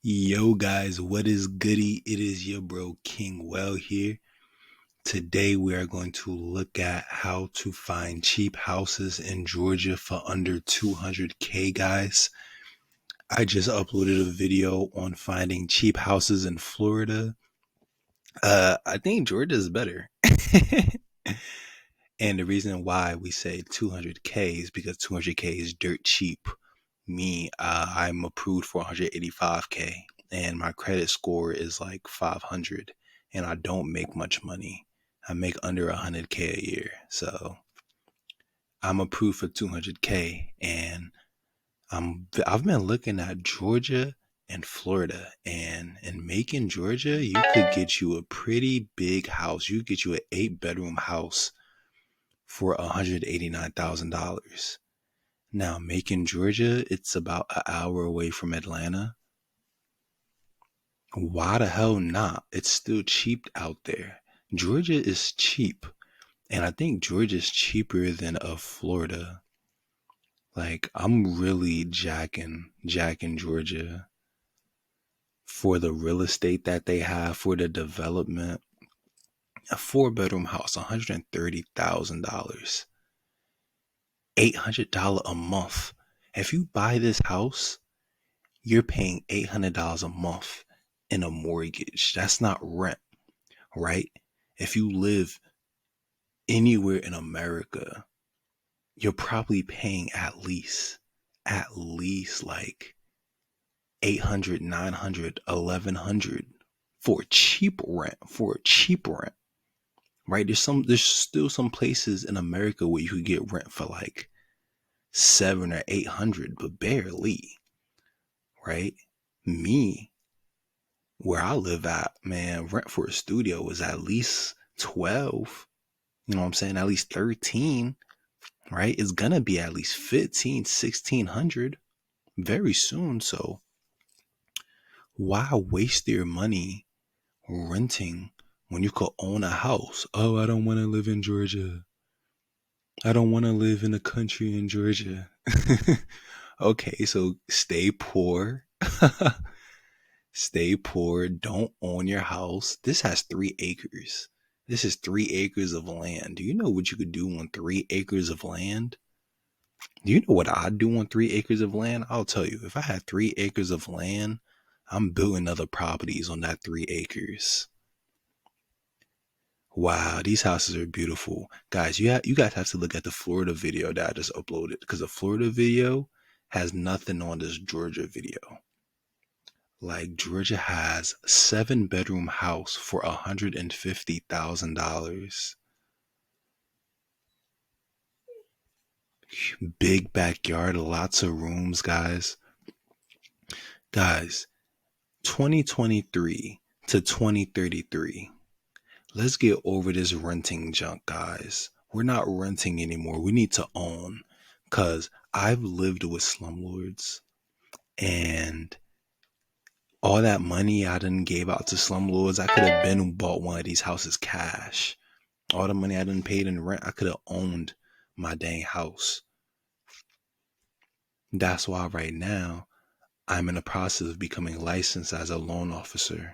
Yo guys, what is goody? It is your bro King Well here. Today we are going to look at how to find cheap houses in Georgia for under 200K, guys. I just uploaded a video on finding cheap houses in Florida. I think Georgia is better. And the reason why we say 200K is because 200K is dirt cheap. I'm approved for 185K and my credit score is like 500 and I don't make much money. I make under 100K a year. So I'm approved for 200K and I've been looking at Georgia and Florida, and in Macon, Georgia, you could get you a pretty big house. You could get you an 8 bedroom house for $189,000. Now, Macon, Georgia, it's about an hour away from Atlanta. Why the hell not? It's still cheap out there. Georgia is cheap. And I think Georgia is cheaper than Florida. Like, I'm really jacking Georgia for the real estate that they have, for the development. A 4 bedroom house, $130,000. $800 a month. If you buy this house, you're paying $800 a month in a mortgage. That's not rent, right? If you live anywhere in America, you're probably paying at least like 800, 900, 1100 for cheap rent, right? There's still some places in America where you could get rent for like 7 or 800, but barely, right? Me, where I live at, man, rent for a studio is at least 12. You know what I'm saying? At least 13, right? It's gonna be at least 15, 1600 very soon. So why waste your money renting when you could own a house? Oh, I don't want to live in Georgia. I don't want to live in a country in Georgia. Okay, so stay poor. Stay poor. Don't own your house. This has 3 acres. This is 3 acres of land. Do you know what you could do on 3 acres of land? Do you know what I'd do on 3 acres of land? I'll tell you. If I had 3 acres of land, I'm building other properties on that 3 acres. Wow, these houses are beautiful. Guys, you guys have to look at the Florida video that I just uploaded, because the Florida video has nothing on this Georgia video. Like, Georgia has 7 bedroom house for $150,000. Big backyard, lots of rooms, guys. Guys, 2023 to 2033. Let's get over this renting junk, guys. We're not renting anymore. We need to own. Because I've lived with slumlords, and all that money I done gave out to slumlords, I could have been bought one of these houses cash. All the money I done paid in rent, I could have owned my dang house. That's why right now I'm in the process of becoming licensed as a loan officer.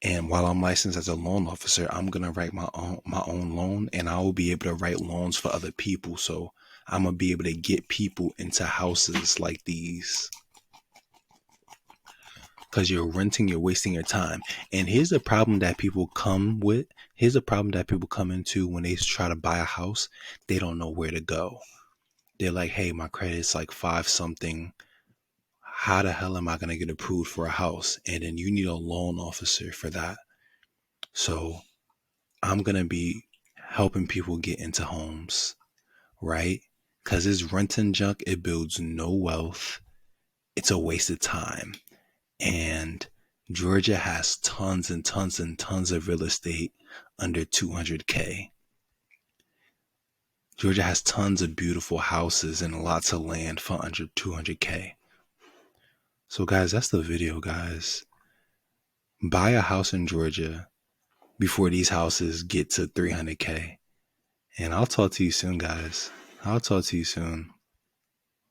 And while I'm licensed as a loan officer, I'm gonna write my own loan, and I will be able to write loans for other people. So I'm gonna be able to get people into houses like these. Because you're renting, you're wasting your time. And here's the problem that people come with. Here's the problem that people come into when they try to buy a house. They don't know where to go. They're like, hey, my credit's like 5 something. How the hell am I going to get approved for a house? And then you need a loan officer for that. So I'm going to be helping people get into homes, right? Because it's renting junk. It builds no wealth. It's a waste of time. And Georgia has tons and tons and tons of real estate under 200K. Georgia has tons of beautiful houses and lots of land for under 200K. So guys, that's the video, guys. Buy a house in Georgia before these houses get to 300K. And I'll talk to you soon, guys. I'll talk to you soon.